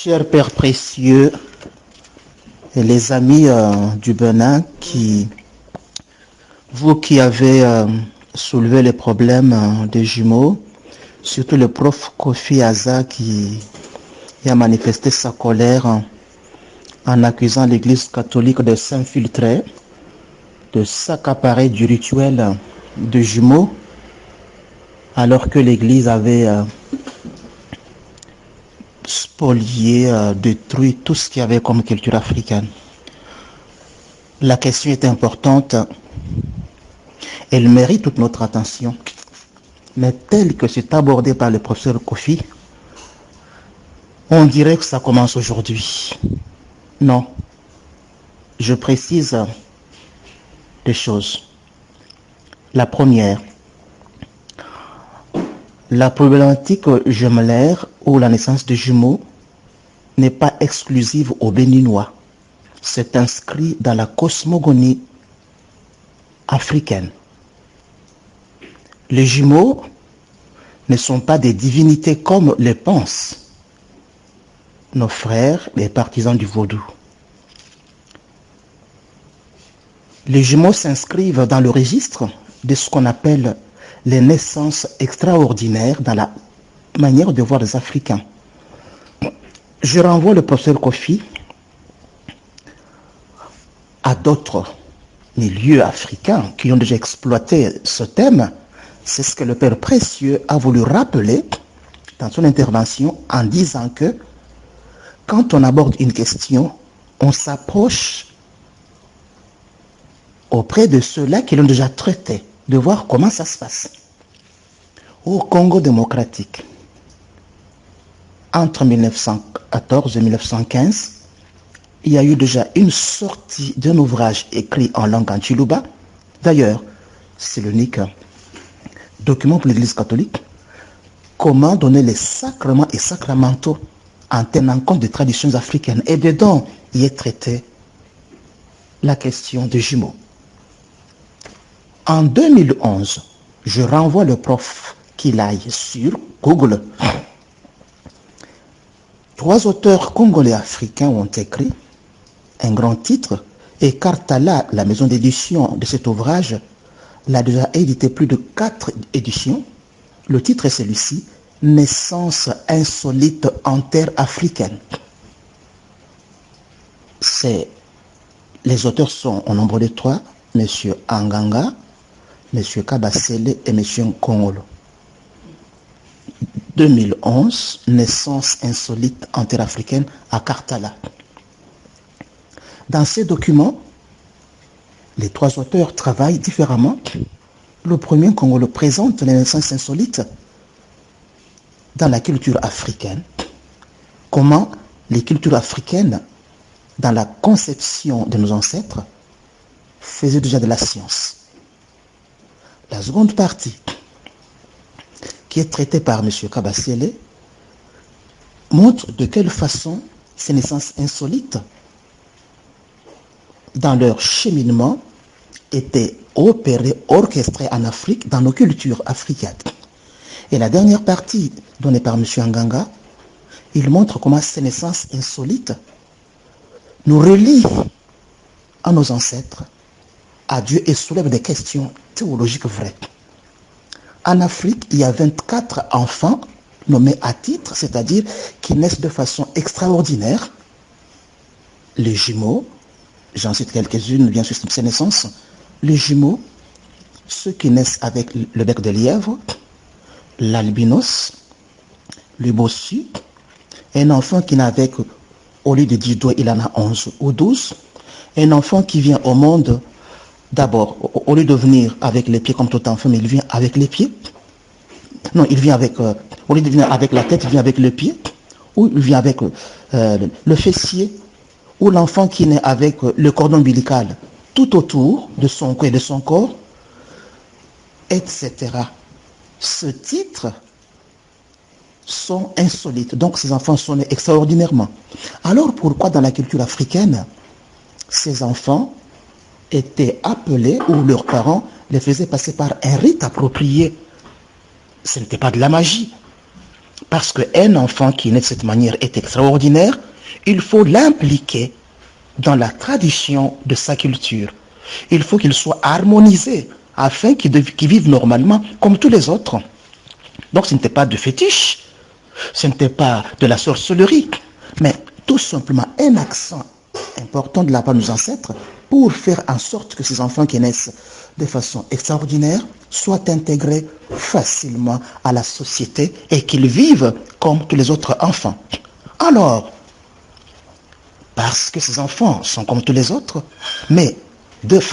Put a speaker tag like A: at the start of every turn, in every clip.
A: Chers pères précieux et les amis du Bénin, vous qui avez soulevé les problèmes des jumeaux, surtout le prof Kofi Aza qui a manifesté sa colère en accusant l'Église catholique de s'infiltrer, de s'accaparer du rituel de jumeaux, alors que l'Église avait spolié, détruit tout ce qu'il y avait comme culture africaine. La question est importante, elle mérite toute notre attention, mais tel que c'est abordé par le professeur Kofi, on dirait que ça commence aujourd'hui. Non, je précise des choses. La première, la problématique jumelaire ou la naissance de jumeaux n'est pas exclusive aux Béninois. C'est inscrit dans la cosmogonie africaine. Les jumeaux ne sont pas des divinités comme le pensent nos frères, les partisans du vaudou. Les jumeaux s'inscrivent dans le registre de ce qu'on appelle les naissances extraordinaires dans la manière de voir les Africains. Je renvoie le professeur Kofi à d'autres milieux africains qui ont déjà exploité ce thème. C'est ce que le Père Précieux a voulu rappeler dans son intervention en disant que quand on aborde une question, on s'approche auprès de ceux-là qui l'ont déjà traité, de voir comment ça se passe. Au Congo démocratique, entre 1914 et 1915, il y a eu déjà une sortie d'un ouvrage écrit en langue antiluba. D'ailleurs, c'est l'unique document pour l'Église catholique. Comment donner les sacrements et sacramentaux en tenant compte des traditions africaines. Et dedans, il est traité la question des jumeaux. En 2011, je renvoie le prof qu'il aille sur Google. 3 auteurs congolais africains ont écrit un grand titre, et Kartala, la maison d'édition de cet ouvrage, l'a déjà édité plus de 4 éditions. Le titre est celui-ci, Naissance insolite en terre africaine. Les auteurs sont au nombre de 3, M. Anganga, M. Kabasele et M. Nkongolo. 2011, Naissance insolite en terre africaine à Kartala. Dans ces documents, les 3 auteurs travaillent différemment. Le premier, Nkongolo, présente les naissances insolites dans la culture africaine. Comment les cultures africaines, dans la conception de nos ancêtres, faisaient déjà de la science. La seconde partie, qui est traitée par M. Kabasele, montre de quelle façon ces naissances insolites, dans leur cheminement, étaient opérées, orchestrées en Afrique, dans nos cultures africaines. Et la dernière partie, donnée par M. Nganga, il montre comment ces naissances insolites nous relient à nos ancêtres, à Dieu, et soulèvent des questions théologiques vraies. En Afrique, il y a 24 enfants nommés à titre, c'est-à-dire qui naissent de façon extraordinaire. Les jumeaux, j'en cite quelques-unes, bien sûr, ces naissances. Les jumeaux, ceux qui naissent avec le bec de lièvre, l'albinos, le bossu, un enfant qui n'a avec, au lieu de 10 doigts, il en a 11 ou 12, un enfant qui vient au monde, d'abord, au lieu de venir avec les pieds comme tout enfant, mais il vient avec les pieds. Non, il vient avec, au lieu de venir avec la tête, il vient avec le pied, ou il vient avec le fessier, ou l'enfant qui naît avec le cordon ombilical tout autour de son cou et de son corps, etc. Ce titre sont insolites. Donc ces enfants sont nés extraordinairement. Alors pourquoi dans la culture africaine, ces enfants étaient appelés, ou leurs parents les faisaient passer par un rite approprié? Ce n'était pas de la magie. Parce qu'un enfant qui naît de cette manière est extraordinaire, il faut l'impliquer dans la tradition de sa culture. Il faut qu'il soit harmonisé afin qu'il vive normalement comme tous les autres. Donc ce n'était pas de fétiche, ce n'était pas de la sorcellerie, mais tout simplement un accent important de la part de nos ancêtres pour faire en sorte que ces enfants qui naissent de façon extraordinaire soient intégrés facilement à la société et qu'ils vivent comme tous les autres enfants. Alors, parce que ces enfants sont comme tous les autres, mais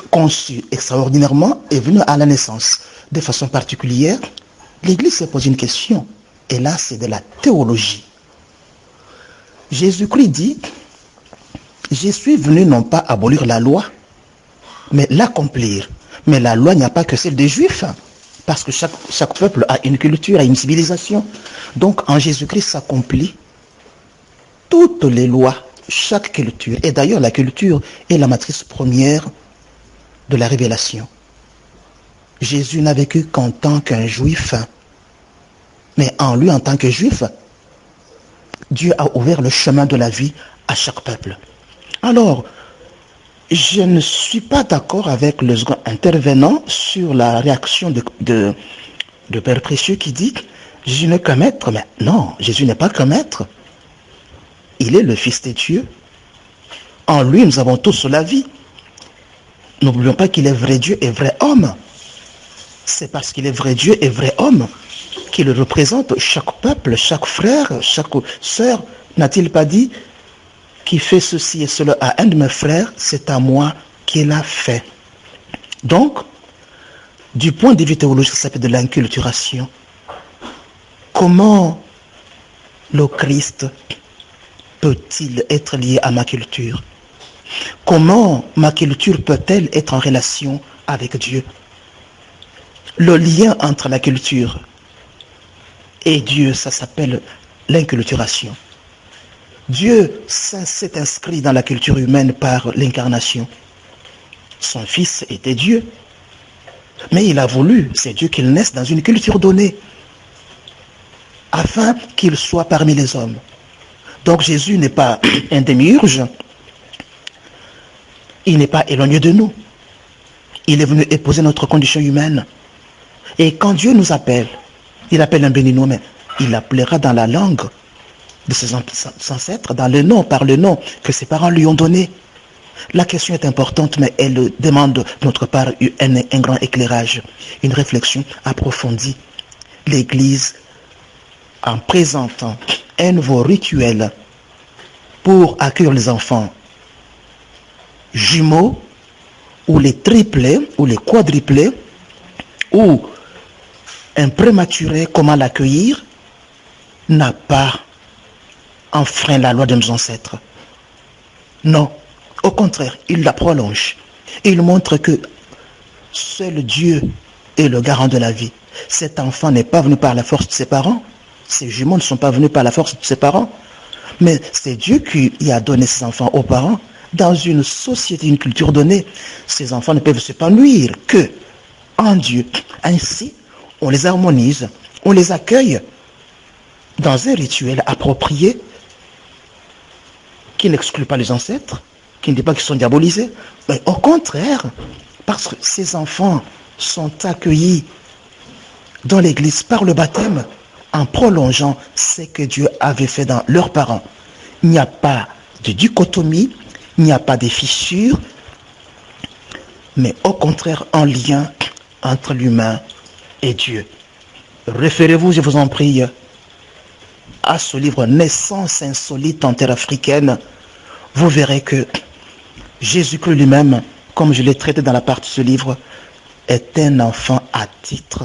A: conçus extraordinairement et venus à la naissance de façon particulière, l'Église se pose une question, et là c'est de la théologie. Jésus-Christ dit, je suis venu non pas abolir la loi, mais l'accomplir. Mais la loi n'y a pas que celle des Juifs, parce que chaque peuple a une culture, a une civilisation. Donc en Jésus-Christ s'accomplit toutes les lois, chaque culture. Et d'ailleurs la culture est la matrice première de la révélation. Jésus n'a vécu qu'en tant qu'un Juif, mais en lui, en tant que Juif, Dieu a ouvert le chemin de la vie à chaque peuple. Alors, je ne suis pas d'accord avec le second intervenant sur la réaction de Père Précieux qui dit « Jésus n'est qu'un maître ». Mais non, Jésus n'est pas qu'un maître. Il est le Fils de Dieu. En lui, nous avons tous la vie. N'oublions pas qu'il est vrai Dieu et vrai homme. C'est parce qu'il est vrai Dieu et vrai homme qu'il représente chaque peuple, chaque frère, chaque sœur. N'a-t-il pas dit qui fait ceci et cela à un de mes frères, c'est à moi qu'il a fait. Donc, du point de vue théologique, ça s'appelle de l'inculturation. Comment le Christ peut-il être lié à ma culture? Comment ma culture peut-elle être en relation avec Dieu? Le lien entre la culture et Dieu, ça s'appelle l'inculturation. Dieu s'est inscrit dans la culture humaine par l'incarnation. Son Fils était Dieu. Mais il a voulu, c'est Dieu qu'il naisse dans une culture donnée, afin qu'il soit parmi les hommes. Donc Jésus n'est pas un démiurge, il n'est pas éloigné de nous. Il est venu épouser notre condition humaine. Et quand Dieu nous appelle, il appelle un béninois, mais il appellera dans la langue de ses ancêtres, dans le nom, par le nom que ses parents lui ont donné. La question est importante, mais elle demande de notre part un grand éclairage, une réflexion approfondie. L'Église, en présentant un nouveau rituel pour accueillir les enfants jumeaux, ou les triplés, ou les quadruplés, ou un prématuré, comment l'accueillir, n'a pas enfreint la loi de nos ancêtres. Non, au contraire, il la prolonge. Il montre que seul Dieu est le garant de la vie. Cet enfant n'est pas venu par la force de ses parents. Ces jumeaux ne sont pas venus par la force de ses parents. Mais c'est Dieu qui a donné ses enfants aux parents. Dans une société, une culture donnée, ces enfants ne peuvent s'épanouir que en Dieu. Ainsi, on les harmonise, on les accueille dans un rituel approprié qui n'exclut pas les ancêtres, qui ne dit pas qu'ils sont diabolisés, mais au contraire, parce que ces enfants sont accueillis dans l'Église par le baptême en prolongeant ce que Dieu avait fait dans leurs parents. Il n'y a pas de dichotomie, il n'y a pas de fissures, mais au contraire un lien entre l'humain et Dieu. Référez-vous, je vous en prie, à ce livre Naissance insolite en terre africaine. Vous verrez que Jésus-Christ lui-même, comme je l'ai traité dans la partie de ce livre, est un enfant à titre.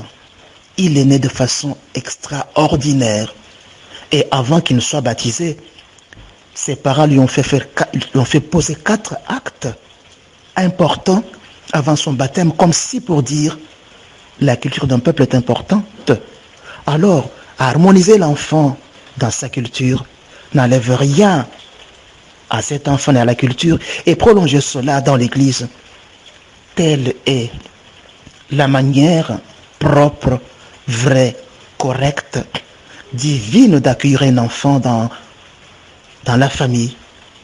A: Il est né de façon extraordinaire. Et avant qu'il ne soit baptisé, ses parents lui ont fait poser 4 actes importants avant son baptême, comme si pour dire la culture d'un peuple est importante. Alors, harmoniser l'enfant dans sa culture n'enlève rien à cet enfant et à la culture et prolonger cela dans l'Église. Telle est la manière propre, vraie, correcte divine d'accueillir un enfant dans la famille.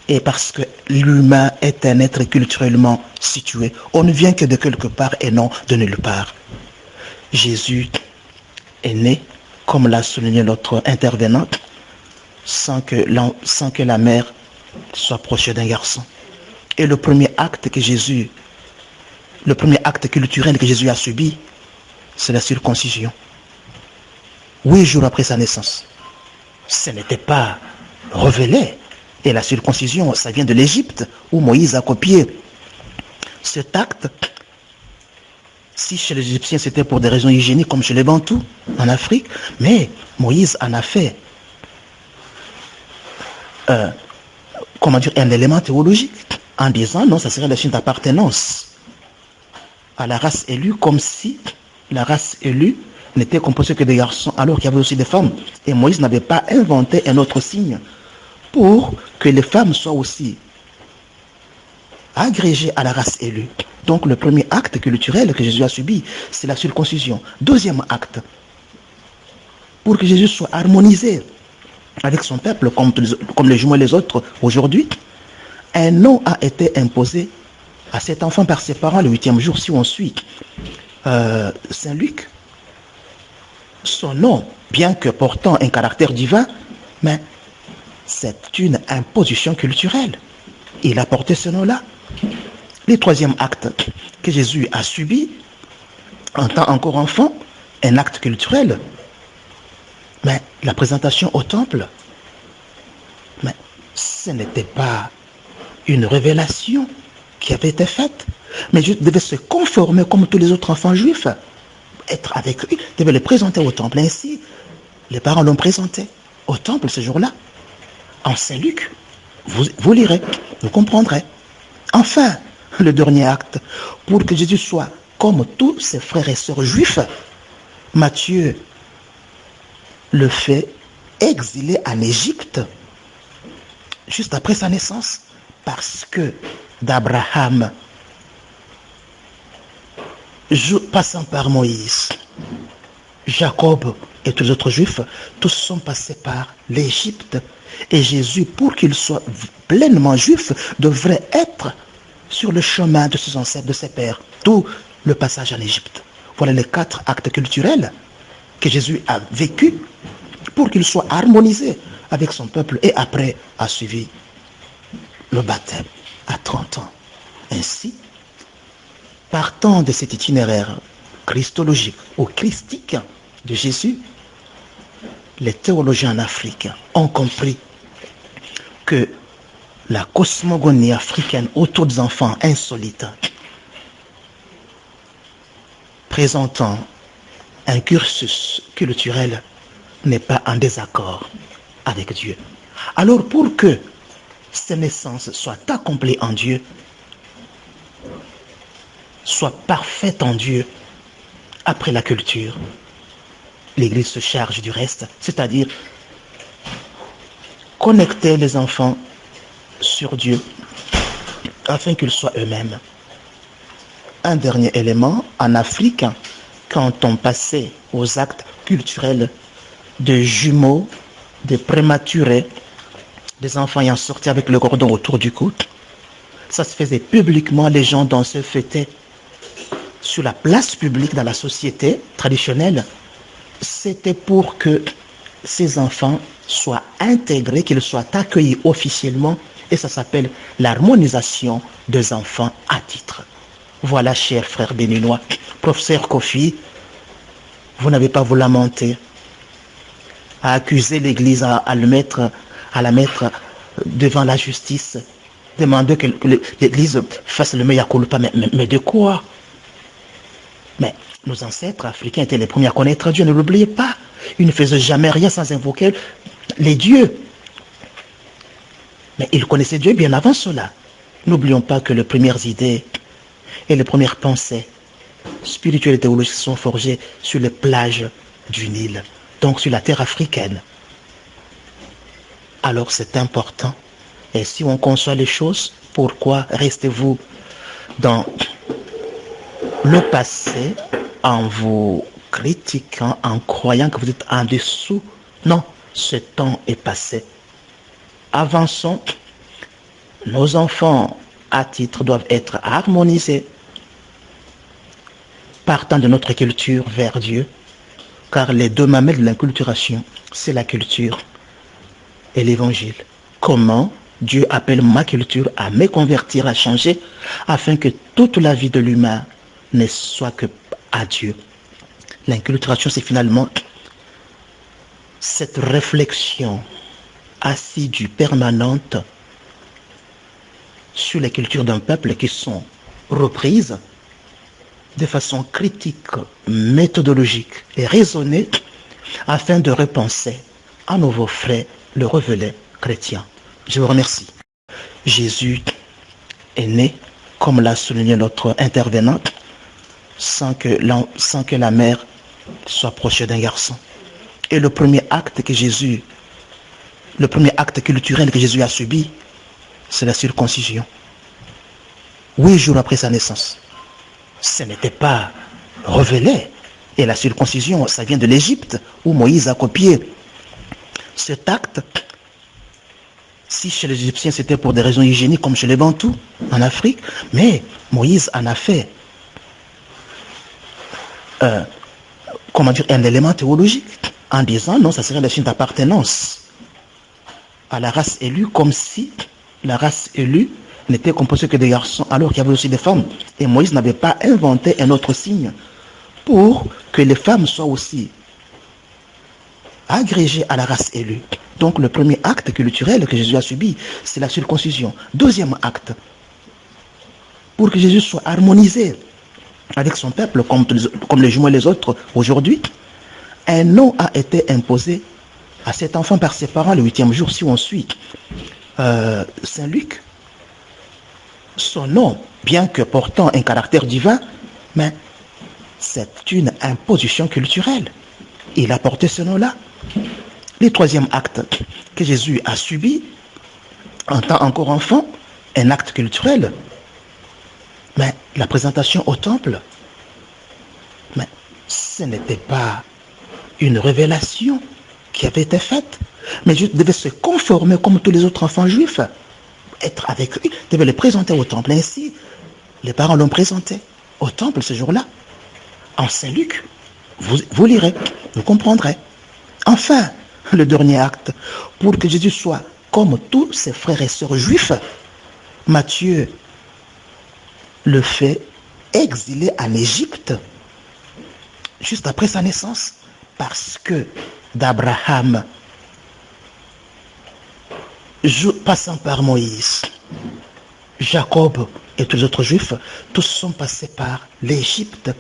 A: Et parce que l'humain est un être culturellement situé, on ne vient que de quelque part et non de nulle part. Jésus est né, comme l'a souligné notre intervenante, sans que la mère soit proche d'un garçon. Et le premier acte culturel que Jésus a subi, c'est la circoncision. 8 jours après sa naissance. Ce n'était pas révélé. Et la circoncision, ça vient de l'Égypte, où Moïse a copié cet acte. Si chez les Égyptiens, c'était pour des raisons hygiéniques, comme chez les Bantous, en Afrique, mais Moïse en a fait un élément théologique, en disant, non, ça serait la signe d'appartenance à la race élue, comme si la race élue n'était composée que des garçons, alors qu'il y avait aussi des femmes. Et Moïse n'avait pas inventé un autre signe pour que les femmes soient aussi agrégées à la race élue. Donc le premier acte culturel que Jésus a subi, c'est la circoncision. Deuxième acte, pour que Jésus soit harmonisé avec son peuple, comme les jumeaux et les autres aujourd'hui, un nom a été imposé à cet enfant par ses parents le 8e jour, si on suit Saint Luc. Son nom, bien que portant un caractère divin, mais c'est une imposition culturelle. Il a porté ce nom-là. Le troisième acte que Jésus a subi, en tant encore enfant, un acte culturel, mais la présentation au temple, mais ce n'était pas une révélation qui avait été faite, mais Jésus devait se conformer comme tous les autres enfants juifs, être avec eux, il devait les présenter au temple. Ainsi, les parents l'ont présenté au temple ce jour-là. En Saint-Luc, vous lirez, vous comprendrez. Enfin, le dernier acte, pour que Jésus soit comme tous ses frères et sœurs juifs, Matthieu le fait exiler en Égypte juste après sa naissance, parce que d'Abraham, passant par Moïse, Jacob et tous les autres juifs, tous sont passés par l'Égypte. Et Jésus, pour qu'il soit pleinement juif, devrait être sur le chemin de ses ancêtres, de ses pères. Tout le passage en Égypte. Voilà les 4 actes culturels que Jésus a vécu pour qu'il soit harmonisé avec son peuple, et après a suivi le baptême à 30 ans. Ainsi, partant de cet itinéraire christologique ou christique de Jésus, les théologiens en Afrique ont compris que la cosmogonie africaine autour des enfants insolites, présentant un cursus culturel, n'est pas en désaccord avec Dieu. Alors pour que ces naissances soient accomplies en Dieu, soient parfaites en Dieu, après la culture, l'Église se charge du reste, c'est-à-dire connecter les enfants sur Dieu afin qu'ils soient eux-mêmes. Un dernier élément, en Afrique, quand on passait aux actes culturels de jumeaux, de prématurés, des enfants ayant sorti avec le cordon autour du cou, ça se faisait publiquement, les gens dansaient, fêtaient sur la place publique dans la société traditionnelle. C'était pour que ces enfants soient intégrés, qu'ils soient accueillis officiellement, et ça s'appelle l'harmonisation des enfants à titre. Voilà, chers frères béninois, professeur Kofi, vous n'avez pas à vous lamenter, à accuser l'Église, à la mettre devant la justice, demander que l'Église fasse le mea culpa, mais de quoi? Mais nos ancêtres africains étaient les premiers à connaître Dieu, ne l'oubliez pas. Ils ne faisaient jamais rien sans invoquer les dieux. Mais ils connaissaient Dieu bien avant cela. N'oublions pas que les premières idées et les premières pensées spirituelles et théologiques sont forgées sur les plages du Nil, donc sur la terre africaine. Alors c'est important. Et si on conçoit les choses, pourquoi restez-vous dans le passé en vous critiquant, en croyant que vous êtes en dessous Non, ce temps est passé. Avançons. Nos enfants, à titre, doivent être harmonisés, partant de notre culture vers Dieu, car les deux mamelles de l'inculturation, c'est la culture et l'évangile. Comment Dieu appelle ma culture à me convertir, à changer, afin que toute la vie de l'humain ne soit que à Dieu. L'inculturation, c'est finalement cette réflexion assidue, permanente, sur les cultures d'un peuple qui sont reprises de façon critique, méthodologique et raisonnée afin de repenser à nouveau frais le révélé chrétien. Je vous remercie. Jésus est né, comme l'a souligné notre intervenante, sans que la mère soit proche d'un garçon. Et le premier acte culturel que Jésus a subi, c'est la circoncision. 8 jours après sa naissance. Ce n'était pas révélé. Et la circoncision, ça vient de l'Égypte, où Moïse a copié cet acte. Si chez les Égyptiens, c'était pour des raisons hygiéniques, comme chez les Bantous, en Afrique, mais Moïse en a fait un élément théologique, en disant, non, ça serait le signe d'appartenance à la race élue, comme si la race élue n'était composée que des garçons, alors qu'il y avait aussi des femmes. Et Moïse n'avait pas inventé un autre signe pour que les femmes soient aussi agrégées à la race élue. Donc le premier acte culturel que Jésus a subi, c'est la circoncision. Deuxième acte, pour que Jésus soit harmonisé avec son peuple, comme les jumeaux et les autres aujourd'hui, un nom a été imposé à cet enfant par ses parents le 8e jour, si on suit Saint Luc. Son nom, bien que portant un caractère divin, mais c'est une imposition culturelle. Il a porté ce nom-là. Le troisième acte que Jésus a subi, en tant encore enfant, un acte culturel, mais la présentation au temple, mais ce n'était pas une révélation qui avait été faite, mais Jésus devait se conformer comme tous les autres enfants juifs, être avec lui, devait le présenter au temple. Ainsi, les parents l'ont présenté au temple ce jour-là. En Saint-Luc, vous lirez, vous comprendrez. Enfin, le dernier acte, pour que Jésus soit comme tous ses frères et sœurs juifs, Matthieu le fait exiler en Égypte juste après sa naissance, parce que d'Abraham, passant par Moïse, Jacob et tous les autres juifs, tous sont passés par l'Égypte.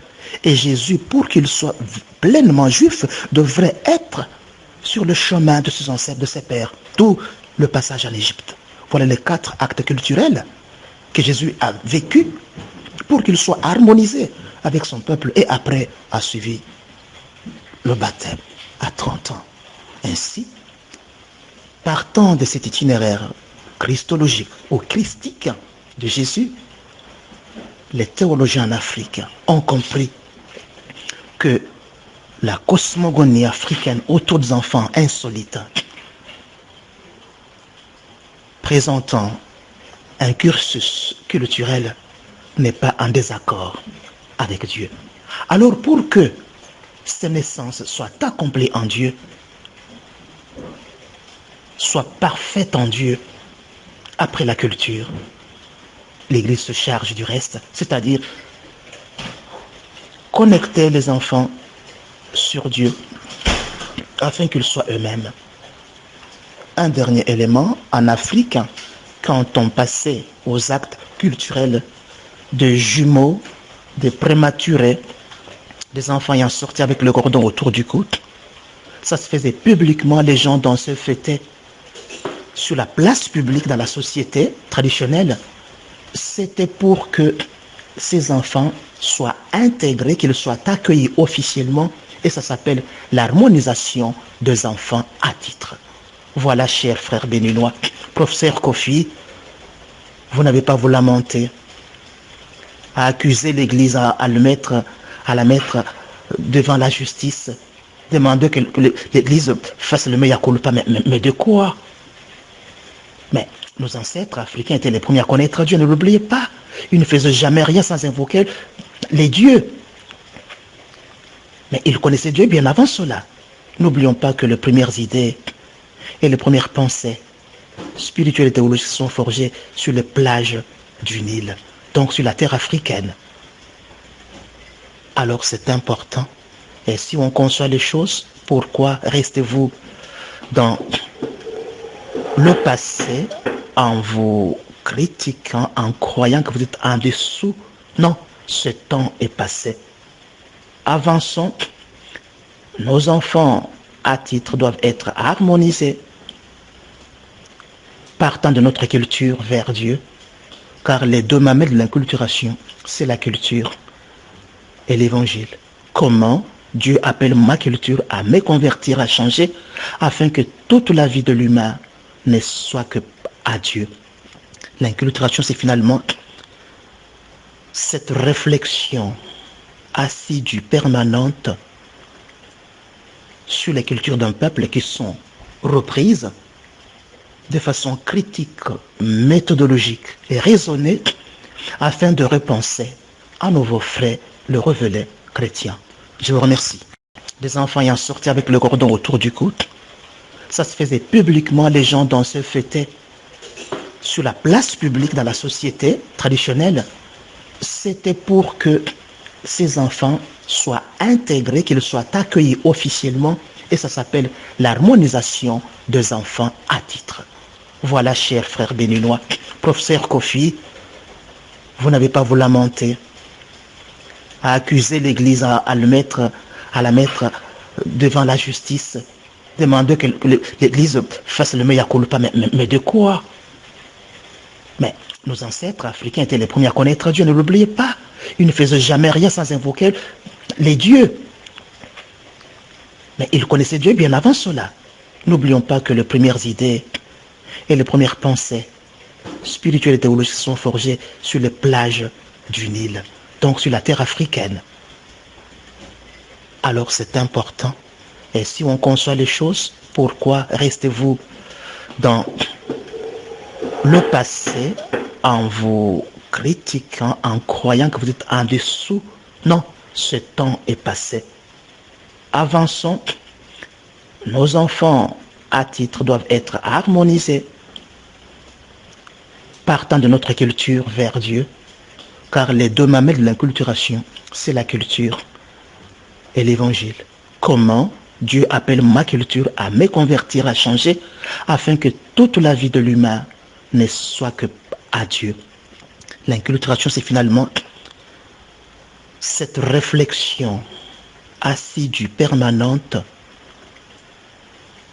A: Et Jésus, pour qu'il soit pleinement juif, devrait être sur le chemin de ses ancêtres, de ses pères. Tout le passage en Égypte. Voilà les 4 actes culturels que Jésus a vécu pour qu'il soit harmonisé avec son peuple, et après a suivi le baptême à 30 ans. Ainsi, partant de cet itinéraire christologique ou christique de Jésus, les théologiens en Afrique ont compris que la cosmogonie africaine autour des enfants insolites, présentant un cursus culturel, n'est pas en désaccord avec Dieu. Alors pour que ces naissances soient accomplies en Dieu, soient parfaites en Dieu, après la culture, l'Église se charge du reste, c'est-à-dire connecter les enfants sur Dieu afin qu'ils soient eux-mêmes. Un dernier élément, en Afrique, quand on passait aux actes culturels de jumeaux, de prématurés, des enfants ayant sorti avec le cordon autour du cou, ça se faisait publiquement, les gens dansaient, fêtaient sur la place publique dans la société traditionnelle. C'était pour que ces enfants soient intégrés, qu'ils soient accueillis officiellement, et ça s'appelle l'harmonisation des enfants à titre. Voilà, chers frères béninois, professeur Kofi, vous n'avez pas à vous lamenter, à accuser l'Église, à la mettre devant la justice demander que l'Église fasse le mea culpa, mais de quoi? Mais nos ancêtres africains étaient les premiers à connaître Dieu, ne l'oubliez pas. Ils ne faisaient jamais rien sans invoquer les dieux. Mais ils connaissaient Dieu bien avant cela. N'oublions pas que les premières idées et les premières pensées spirituelles et théologiques sont forgées sur les plages du Nil, donc sur la terre africaine. Alors c'est important. Et si on conçoit les choses, pourquoi restez-vous dans le passé en vous critiquant, en croyant que vous êtes en dessous? Non, ce temps est passé. Avançons. Nos enfants à titre doivent être harmonisés, partant de notre culture vers Dieu, car les deux mamelles de l'inculturation, c'est la culture et l'évangile. Comment Dieu appelle ma culture à me convertir, à changer, afin que toute la vie de l'humain ne soit que à Dieu. L'inculturation, c'est finalement cette réflexion assidue, permanente, sur les cultures d'un peuple qui sont reprises de façon critique, méthodologique et raisonnée afin de repenser à nouveau frais le révélé chrétien. Je vous remercie. Des enfants ayant sorti avec le cordon autour du cou, ça se faisait publiquement, les gens dansaient, fêtaient sur la place publique dans la société traditionnelle. C'était pour que ces enfants soient intégrés, qu'ils soient accueillis officiellement, et ça s'appelle l'harmonisation des enfants à titre. Voilà, chers frères béninois, professeur Kofi, vous n'avez pas à vous lamenter, à accuser l'Église, à la mettre devant la justice, demander que l'Église fasse le mea culpa, mais de quoi? Mais nos ancêtres africains étaient les premiers à connaître Dieu, ne l'oubliez pas. Ils ne faisaient jamais rien sans invoquer les dieux. Mais ils connaissaient Dieu bien avant cela. N'oublions pas que les premières idées et les premières pensées spirituelles et théologiques sont forgées sur les plages du Nil, donc sur la terre africaine. Alors c'est important. Et si on conçoit les choses, pourquoi restez-vous dans le passé en vous critiquant, en croyant que vous êtes en dessous? Non, ce temps est passé. Avançons. Nos enfants à titre doivent être harmonisés, partant de notre culture vers Dieu, car les deux mamelles de l'inculturation, c'est la culture et l'évangile. Comment Dieu appelle ma culture à me convertir, à changer, afin que toute la vie de l'humain ne soit que à Dieu. L'inculturation, c'est finalement cette réflexion assidue, permanente,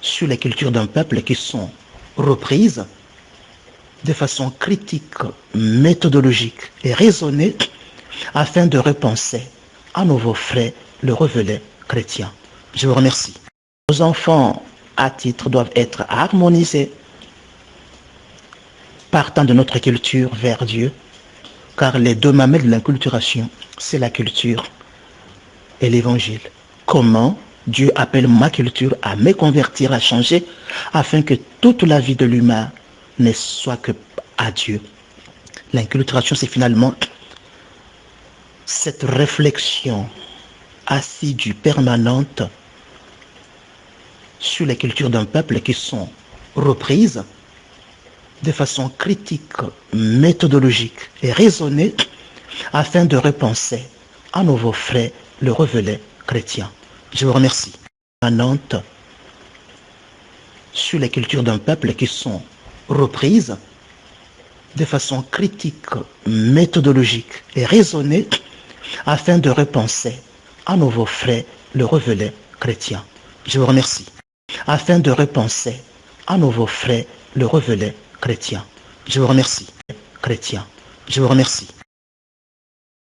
A: sur les cultures d'un peuple qui sont reprises de façon critique, méthodologique et raisonnée afin de repenser à nouveau frais le révélé chrétien. Je vous remercie. Nos enfants à titre doivent être harmonisés, partant de notre culture vers Dieu, car les deux mamelles de l'inculturation, c'est la culture et l'évangile. Comment Dieu appelle ma culture à me convertir, à changer, afin que toute la vie de l'humain ne soit que à Dieu. L'inculturation, c'est finalement cette réflexion assidue, permanente, sur les cultures d'un peuple qui sont reprises de façon critique, méthodologique et raisonnée afin de repenser à nouveau frais le révélé chrétien. Je vous remercie. Permanente sur les cultures d'un peuple qui sont reprises de façon critique, méthodologique et raisonnée afin de repenser à nouveau frais le révélé chrétien. Je vous remercie. Afin de repenser à nouveau frais le révélé chrétien. Je vous remercie. Chrétien. Je vous remercie.